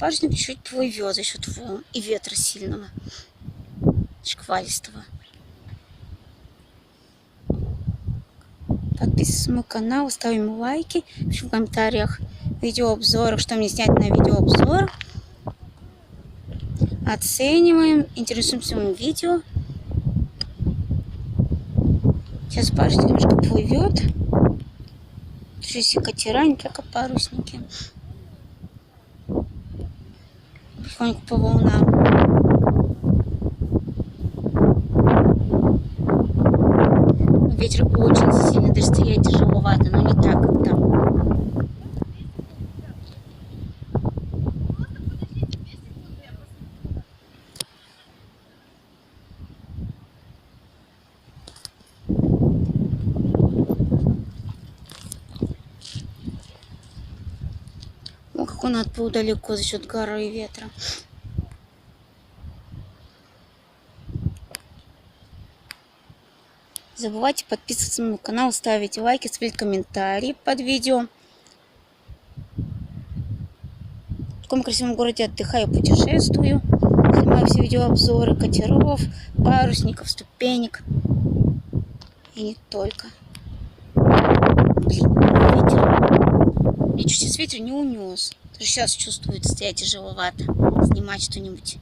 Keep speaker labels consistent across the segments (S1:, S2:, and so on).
S1: парусник чуть плывет за счет волн и ветра сильного, шквалистого. Подписывайтесь на мой канал, ставим лайки, пишем в комментариях, видеообзорах, что мне снять на видеообзор. Оцениваем, интересуемся моим видео. Сейчас парусник немножко плывет. Все катера, не только парусники. Потихоньку по волнам. Ветер очень сильно, даже стоять тяжеловато, но не так, как там. О, как он отплыл далеко за счет горы и ветра. Не забывайте подписываться на мой канал, ставить лайки, ставить комментарии под видео. В таком красивом городе отдыхаю, путешествую. Снимаю все видеообзоры катеров, парусников, ступенек. И не только. Блин, ветер. Мне чуть сейчас ветер не унес. Даже сейчас чувствуется, стоять тяжеловато. Снимать что-нибудь.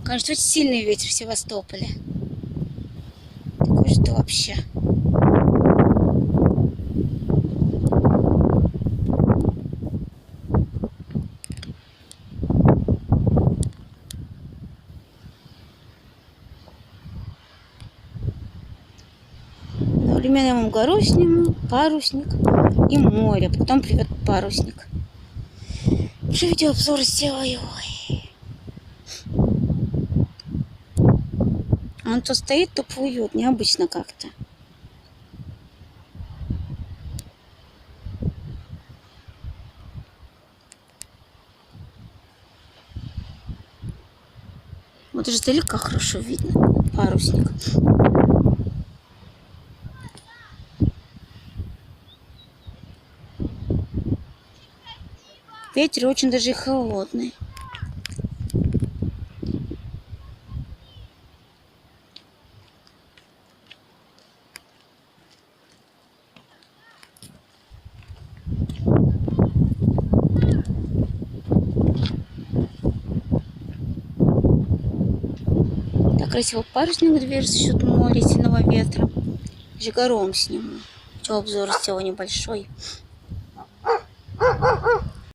S1: Конечно, очень сильный ветер в Севастополе. Такой что вообще. Одновременно я вам гору сниму, парусник и море. Потом привет парусник. Уже видеообзор сделаю. Он то стоит, то плывет. Необычно как-то. Вот даже издалека хорошо видно парусник. Ветер очень даже холодный. Так красиво парусник движется за счет моря, сильного ветра. Жигаром сниму. Обзор сделал небольшой.